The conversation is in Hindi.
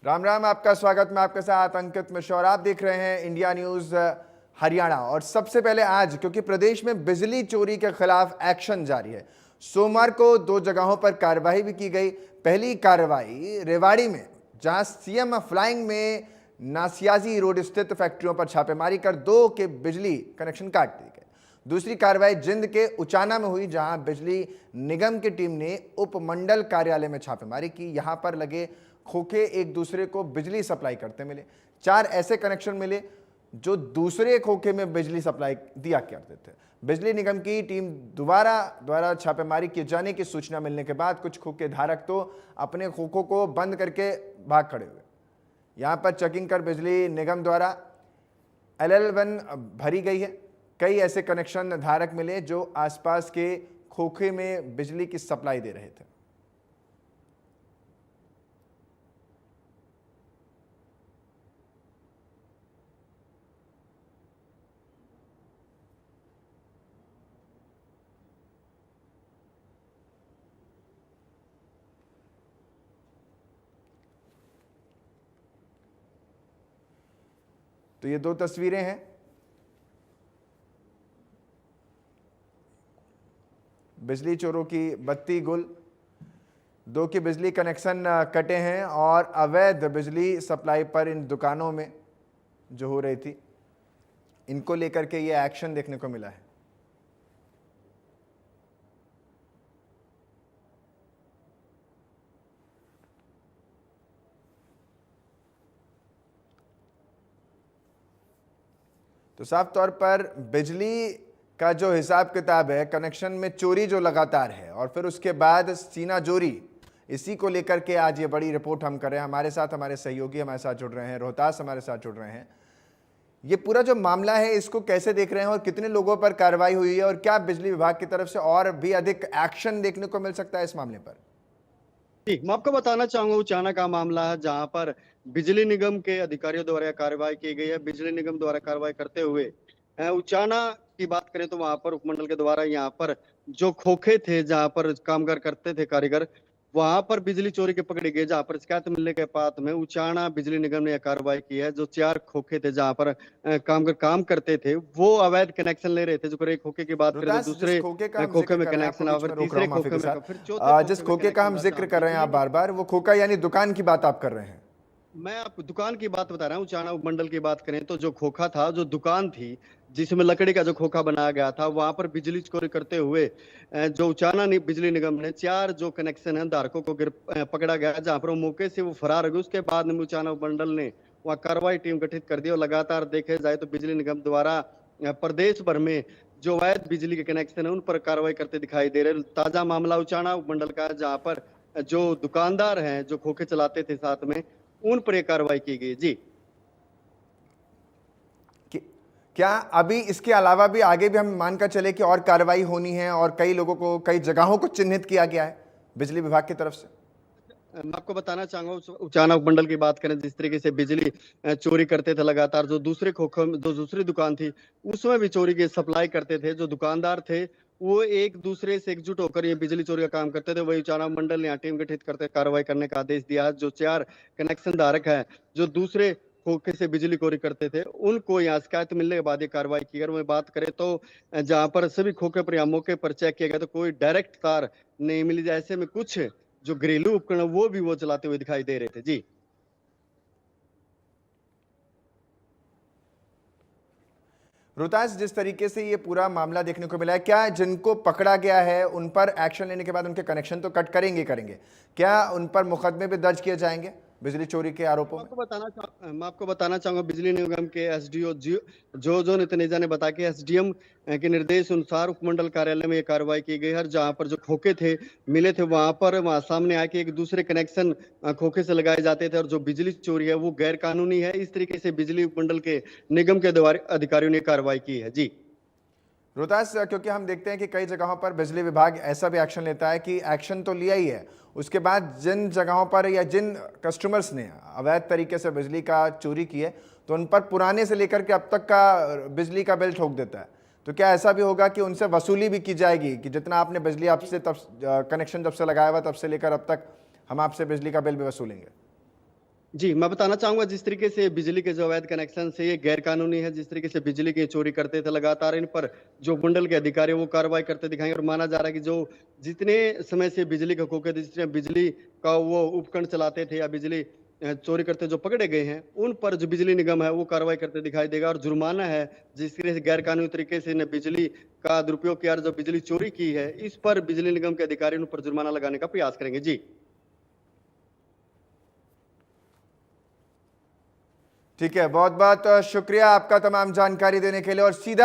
राम राम, आपका स्वागत। मैं आपके साथ अंकित मिश्रा और आप देख रहे हैं इंडिया न्यूज हरियाणा। और सबसे पहले आज, क्योंकि प्रदेश में बिजली चोरी के खिलाफ एक्शन जारी है, सोमवार को 2 जगहों पर कार्रवाई भी की गई। पहली कार्रवाई रेवाड़ी में, जहां सीएम फ्लाइंग में नासियाजी रोड स्थित फैक्ट्रियों पर छापेमारी कर 2 के बिजली कनेक्शन काट दिए गए। दूसरी कार्रवाई जिंद के उचाना में हुई, जहां बिजली निगम की टीम ने उपमंडल कार्यालय में छापेमारी की। यहां पर लगे खोखे एक दूसरे को बिजली सप्लाई करते मिले। 4 ऐसे कनेक्शन मिले जो दूसरे खोखे में बिजली सप्लाई दिया करते थे। बिजली निगम की टीम द्वारा छापेमारी किए जाने की सूचना मिलने के बाद कुछ खोखे धारक तो अपने खोखों को बंद करके भाग खड़े हुए। यहां पर चेकिंग कर बिजली निगम द्वारा LL1 भरी गई है। कई ऐसे कनेक्शन धारक मिले जो आसपास के खोखे में बिजली की सप्लाई दे रहे थे। तो ये 2 तस्वीरें हैं। बिजली चोरों की बत्ती गुल। 2 के बिजली कनेक्शन कटे हैं और अवैध बिजली सप्लाई पर इन दुकानों में जो हो रही थी, इनको लेकर के ये एक्शन देखने को मिला है। तो साफ तौर पर बिजली का जो हिसाब किताब है, कनेक्शन में चोरी जो लगातार है और फिर उसके बाद सीना जोरी, इसी को लेकर के आज ये बड़ी रिपोर्ट हम कर रहे हैं। हमारे साथ हमारे सहयोगी हमारे साथ जुड़ रहे हैं, रोहतास हमारे साथ जुड़ रहे हैं। ये पूरा जो मामला है, इसको कैसे देख रहे हैं और कितने लोगों पर कार्रवाई हुई है और क्या बिजली विभाग की तरफ से और भी अधिक एक्शन देखने को मिल सकता है इस मामले पर? जी, मैं आपको बताना चाहूंगा उचाना का मामला है, जहां पर बिजली निगम के अधिकारियों द्वारा कार्रवाई की गई है। बिजली निगम द्वारा कार्रवाई करते हुए उचाना की बात करें तो वहां पर उपमंडल के द्वारा यहाँ पर जो खोखे थे, जहां पर कामगार करते थे कारीगर, वहां पर बिजली चोरी के पकड़े गए। जहां पर शिकायत मिलने के बाद में उचाना बिजली निगम ने यह कार्रवाई की है। जो 4 खोखे थे जहां पर कामगार काम करते थे, वो अवैध कनेक्शन ले रहे थे। जो एक खोखे की बात करें तो रोहतास, जिस दूसरे खोखे का हम खोखे जिक्र में कर रहे हैं, आपको कनेक्शन आ, बीच फिर में रोक रहा तीसरे हूं, माफी खोखे के में साथ। फिर चौथे खोखे जिस में खोखे का कनेक्शन हम था, जिक्र जहां कर रहे हैं आप बिजली बार बार, वो खोखा यानी दुकान की बात आप कर रहे हैं? मैं आप दुकान की बात बता रहा हूँ। चाणा उपमंडल की बात करें तो जो खोखा था, जो दुकान थी जिसमें लकड़ी का जो खोखा बनाया गया था, वहां पर बिजली चोरी करते हुए जो उचाना बिजली निगम ने 4 जो कनेक्शन है धारकों को पकड़ा गया, जहां पर वो मौके से वो फरार हो गए। उसके बाद में उचाना उपमंडल ने वहाँ कार्रवाई टीम गठित कर दी और लगातार देखे जाए तो बिजली निगम द्वारा प्रदेश भर में जो अवैध बिजली के कनेक्शन है उन पर कार्रवाई करते दिखाई दे रहे। ताजा मामला उचाना उपमंडल का, जहाँ पर जो दुकानदार हैं जो खोखे चलाते थे साथ में, उन पर यह कार्रवाई की गई। जी, क्या अभी इसके अलावा भी आगे भी हम मानकर चले कि और कार्रवाई होनी है और कई लोगों को, कई जगहों को चिन्हित किया गया है बिजली विभाग की तरफ से? मैं आपको बताना चाहूंगा उचाना उपमंडल की बात करें, जिस तरीके से बिजली चोरी करते थे लगातार, जो दूसरे खोखों में जो दूसरी दुकान थी उसमें भी चोरी की सप्लाई करते थे। जो दुकानदार थे वो एक दूसरे से एकजुट होकर ये बिजली चोरी का काम करते थे। वही उचाना मंडल ने यहाँ टीम गठित करते कार्रवाई करने का आदेश दिया। जो 4 कनेक्शन धारक है जो दूसरे खोखे से बिजली चोरी करते थे, उनको यहाँ शिकायत मिलने के बाद ये कार्रवाई की। अगर मैं बात करें तो जहाँ पर सभी खोखे पर यहाँ मौके पर चेक किया गया तो कोई डायरेक्ट तार नहीं मिली। ऐसे में कुछ जो घरेलू उपकरण वो भी वो चलाते हुए दिखाई दे रहे थे। जी, रोहतास, जिस तरीके से ये पूरा मामला देखने को मिला है, क्या जिनको पकड़ा गया है उन पर एक्शन लेने के बाद उनके कनेक्शन तो कट करेंगे, क्या उन पर मुकदमे भी दर्ज किए जाएंगे बिजली चोरी के आरोपों में? मैं आपको बताना चाहूंगा बिजली निगम के एसडीओ जो नितनेजा ने बताया कि एसडीएम के निर्देश अनुसार उपमंडल कार्यालय में ये कार्रवाई की गई है। जहां पर जो खोखे थे मिले थे, वहां सामने आके एक दूसरे कनेक्शन खोखे से लगाए जाते थे और जो बिजली चोरी है वो गैर कानूनी है। इस तरीके से बिजली उपमंडल के निगम के अधिकारियों ने कार्रवाई की है। जी, रोहतास, क्योंकि हम देखते हैं कि कई जगहों पर बिजली विभाग ऐसा भी एक्शन लेता है कि एक्शन तो लिया ही है, उसके बाद जिन जगहों पर या जिन कस्टमर्स ने अवैध तरीके से बिजली का चोरी की है, तो उन पर पुराने से लेकर के अब तक का बिजली का बिल ठोक देता है। तो क्या ऐसा भी होगा कि उनसे वसूली भी की जाएगी कि जितना आपने बिजली आपसे तब कनेक्शन जब से लगाया हुआ तब से लेकर अब तक हम आपसे बिजली का बिल भी वसूलेंगे? जी, मैं बताना चाहूँगा जिस तरीके से बिजली के जो अवैध कनेक्शन से ये गैर कानूनी है, जिस तरीके से बिजली की चोरी करते थे लगातार इन पर जो मंडल के अधिकारी हैं वो कार्रवाई करते दिखाई और माना जा रहा है कि जो जितने समय से बिजली का खोखे थे, जितने बिजली का वो उपकरण चलाते थे या बिजली चोरी करते जो पकड़े गए हैं, उन पर जो बिजली निगम है वो कार्रवाई करते दिखाई देगा और जुर्माना है, जिस तरह से गैर कानूनी तरीके से इन्हें बिजली का दुरुपयोग किया और जो बिजली चोरी की है, इस पर बिजली निगम के अधिकारी उन पर जुर्माना लगाने का प्रयास करेंगे। जी। ठीक है, बहुत बहुत शुक्रिया आपका तमाम जानकारी देने के लिए और सीधा